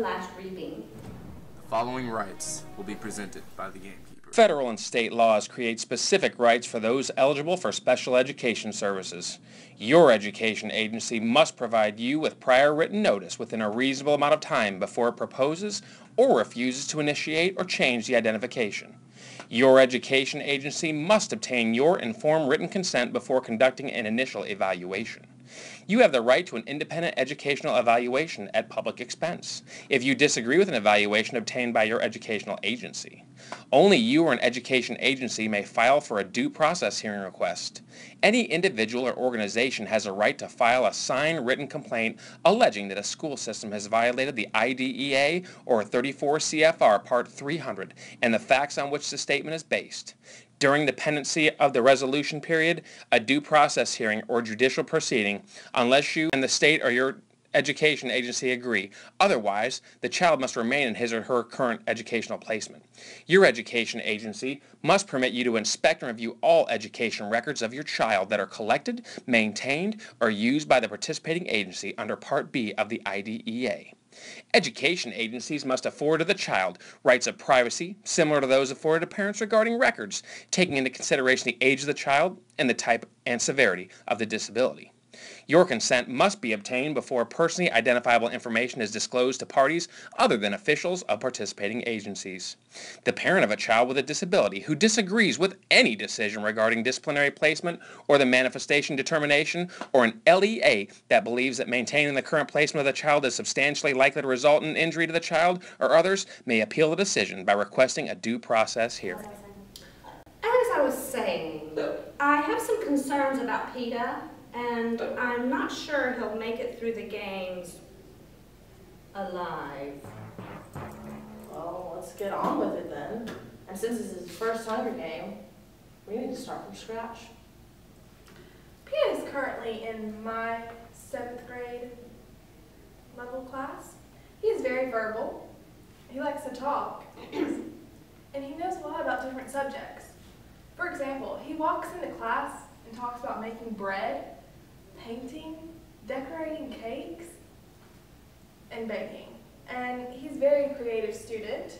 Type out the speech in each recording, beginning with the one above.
last reading. The following rights will be presented by the gamekeeper. Federal and state laws create specific rights for those eligible for special education services. Your education agency must provide you with prior written notice within a reasonable amount of time before it proposes or refuses to initiate or change the identification. Your education agency must obtain your informed written consent before conducting an initial evaluation. You have the right to an independent educational evaluation at public expense if you disagree with an evaluation obtained by your educational agency. Only you or an education agency may file for a due process hearing request. Any individual or organization has a right to file a signed written complaint alleging that a school system has violated the IDEA or 34 CFR Part 300 and the facts on which the statement is based. During the pendency of the resolution period, a due process hearing or judicial proceeding, unless you and the state or your education agency agree. Otherwise, the child must remain in his or her current educational placement. Your education agency must permit you to inspect and review all education records of your child that are collected, maintained, or used by the participating agency under Part B of the IDEA. Education agencies must afford to the child rights of privacy similar to those afforded to parents regarding records, taking into consideration the age of the child and the type and severity of the disability. Your consent must be obtained before personally identifiable information is disclosed to parties other than officials of participating agencies. The parent of a child with a disability who disagrees with any decision regarding disciplinary placement or the manifestation determination, or an LEA that believes that maintaining the current placement of the child is substantially likely to result in injury to the child or others, may appeal the decision by requesting a due process hearing. As I was saying, I have some concerns about PETA, and I'm not sure he'll make it through the games alive. Well, let's get on with it then. And since this is his first Hunger game, we need to start from scratch. Pia is currently in my 7th grade level class. He is very verbal. He likes to talk. And he knows a lot about different subjects. For example, he walks into class and talks about making bread, painting, decorating cakes, and baking. And he's a very creative student.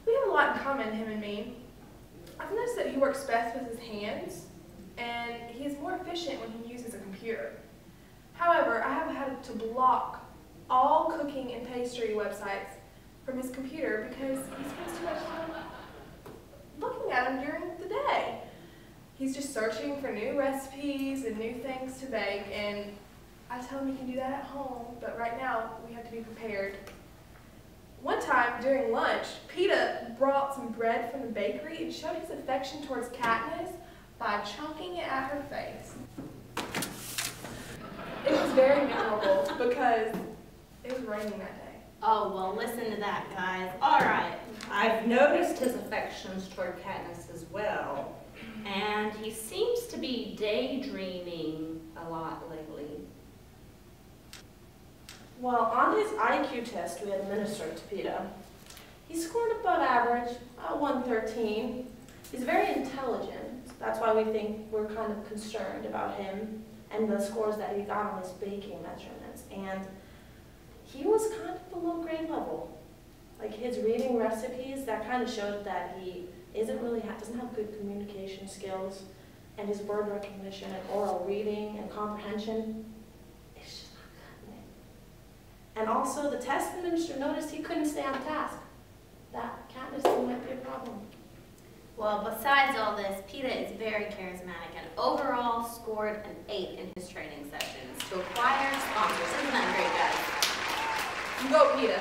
We have a lot in common, him and me. I've noticed that he works best with his hands, and he is more efficient when he uses a computer. However, I have had to block all cooking and pastry websites from his computer because he spends too much time looking at them during the day. He's just searching for new recipes and new things to bake, and I tell him he can do that at home, but right now we have to be prepared. One time during lunch, PETA brought some bread from the bakery and showed his affection towards Katniss by chunking it at her face. It was very memorable because it was raining that day. Oh, well, listen to that, guys. All right, I've noticed his affections toward Katniss as well, and he seems to be daydreaming a lot lately. Well, on his IQ test we administered to PETA, he scored above average, 113. He's very intelligent. That's why we think we're kind of concerned about him and the scores that he got on his baking measurements. And he was kind of below grade level. Like his reading recipes, that kind of showed that he doesn't have good communication skills, and his word recognition and oral reading and comprehension, it's just not cutting it. And also the test administrator noticed he couldn't stay on task. That Katniss thing might be a problem. Well, besides all this, PETA is very charismatic and overall scored an 8 in his training sessions to acquire sponsors. Isn't that great, guys? You go, PETA.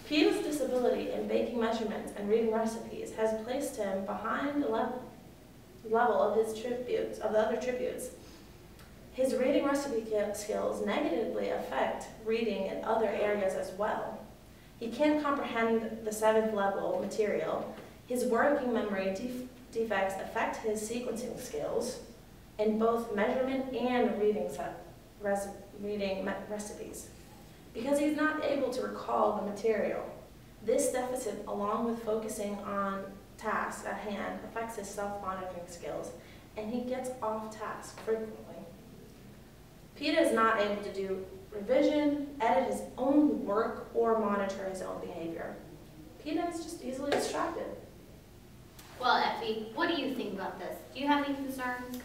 PETA's disability in baking measurements and reading recipes has placed him behind the level of the other tributes. His reading recipe skills negatively affect reading in other areas as well. He can't comprehend the 7th level material. His working memory defects affect his sequencing skills in both measurement and reading recipes. Because he's not able to recall the material, this deficit, along with focusing on tasks at hand, affects his self-monitoring skills, and he gets off task frequently. PETA is not able to do revision, edit his own monitor his own behavior. Peter is just easily distracted. Well, Effie, what do you think about this? Do you have any concerns?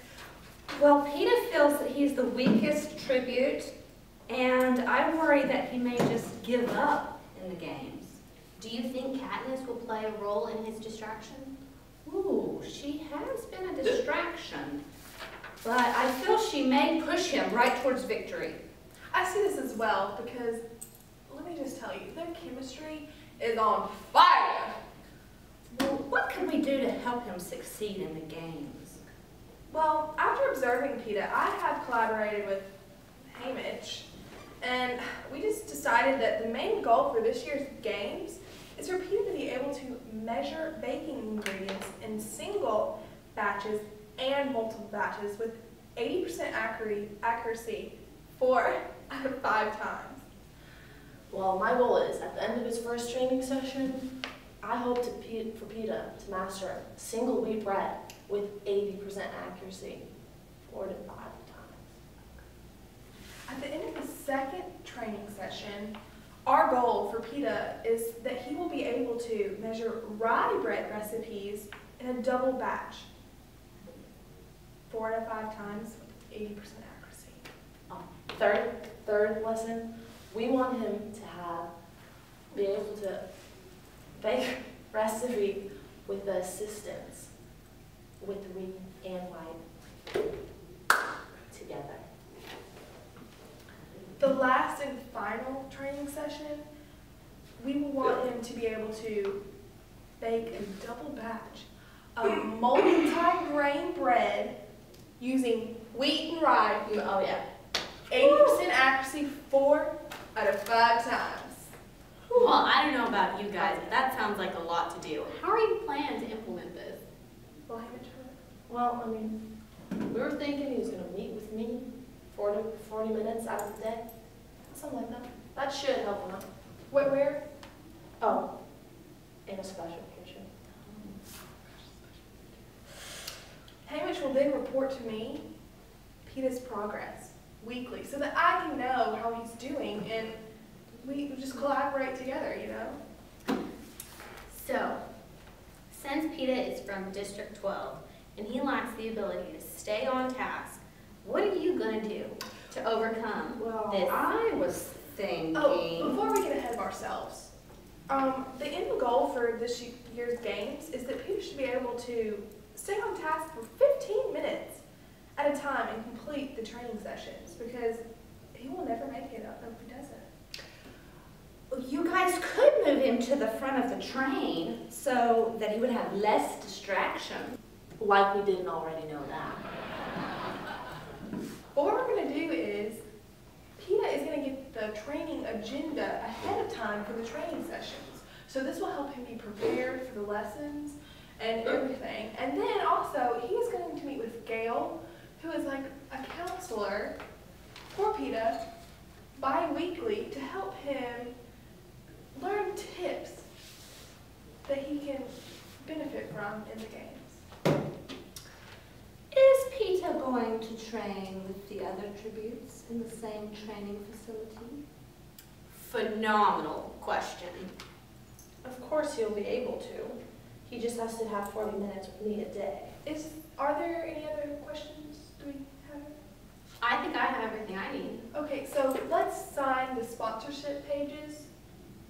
Well, Peter feels that he's the weakest tribute, and I worry that he may just give up in the games. Do you think Katniss will play a role in his distraction? Ooh, she has been a distraction, but I feel she may push him right towards victory. I see this as well because, let me just tell you, their chemistry is on fire. Well, what can we do to help him succeed in the games? Well, after observing PETA, I have collaborated with Hamish, and we just decided that the main goal for this year's games is for PETA to be able to measure baking ingredients in single batches and multiple batches with 80% accuracy 4 out of 5 times. Well, my goal is, at the end of his first training session, I hope for PETA to master single wheat bread with 80% accuracy 4 to 5 times. At the end of the second training session, our goal for PETA is that he will be able to measure rye bread recipes in a double batch 4 to 5 times with 80% accuracy. Third lesson, we want him to be able to bake recipe with the assistance with wheat and white together. The last and final training session, we will want him to be able to bake a double batch of multi-grain bread using wheat and rye. Oh yeah. 80% accuracy 4 out of 5 times. Well, I don't know about you guys, but that sounds like a lot to do. How are you planning to implement this? Well, I mean, we were thinking he was going to meet with me 40 minutes out of the day. Something like that. That should help him out. Wait, where? Oh, in a special kitchen. Hamish will then report to me PETA's progress weekly so that I can know how he's doing and we just collaborate together, you know? So, since PETA is from District 12 and he lacks the ability to stay on task, what are you going to do to overcome Well, this? I was thinking... Oh, before we get ahead of ourselves, the end goal for this year's games is that PETA should be able to stay on task for 15 minutes at a time and complete the training sessions because he will never make it up if he doesn't. You guys could move him to the front of the train so that he would have less distraction. Like we didn't already know that. What we're going to do is, PETA is going to get the training agenda ahead of time for the training sessions. So this will help him be prepared for the lessons and everything. And then also, he is going to meet with Gail, who is like a counselor for PETA, bi-weekly to help him learn tips that he can benefit from in the games. Is PETA going to train with the other tributes in the same training facility? Phenomenal question. Of course he'll be able to. He just has to have 40 minutes with me a day. Are there any other questions? Do we have it? I think I have everything I need. Okay, so let's sign the sponsorship pages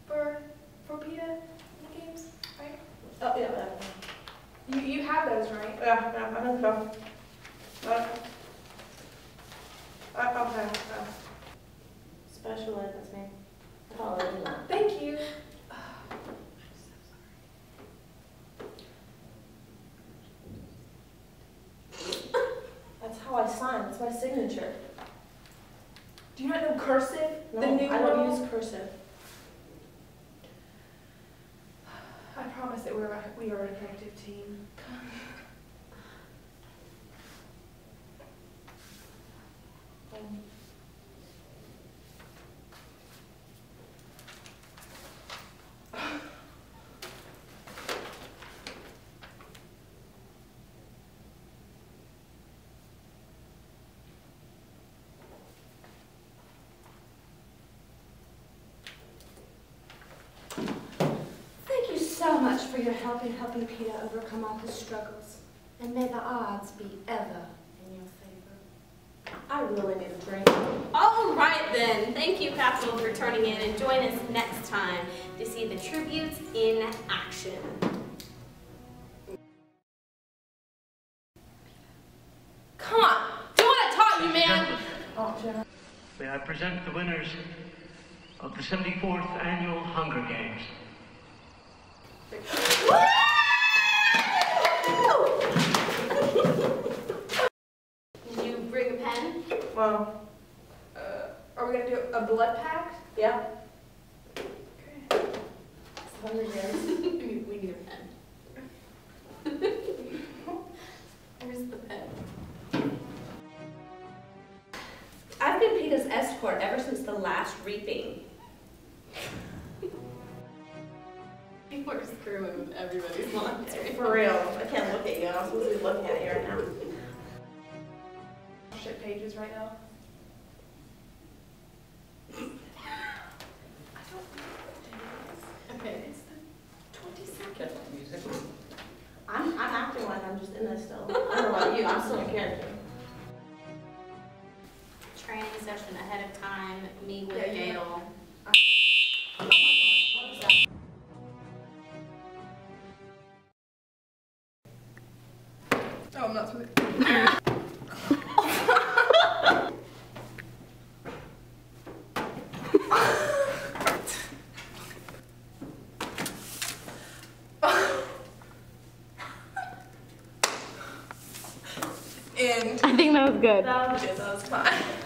for PETA in the games, right? Oh, yeah. You have those, right? Yeah, I think so. Okay. Special ed, that's me. I already know. Thank you. That's how I sign. That's my signature. Do you not know cursive? No, The new I don't world? use cursive. I promise that we are an effective team. much for your help in helping Peter overcome all his struggles. And may the odds be ever in your favor. I really need a drink. All right then. Thank you, Capital, for turning in, and join us next time to see the tributes in action. Come on, do what I taught you, man. Oh, Jenna. May I present the winners of the 74th Annual Hunger Games. Did you bring a pen? Well, Are we gonna do a blood pact? yeah. Okay. Hunger Games. We need a pen. Where's the pen? I've been Peter's escort ever since the last reaping. People are screwing with everybody's lunch. For real, I can't look at you. I'm supposed to be looking at you right now. Shit pages right now. Okay. It's the 22nd. I'm acting like I'm just in this still. I don't know about you. I'm still in character. Training session ahead of time, meet with Yeah, you Gail. Oh, I'm not supposed to. I think that was good. That was fine.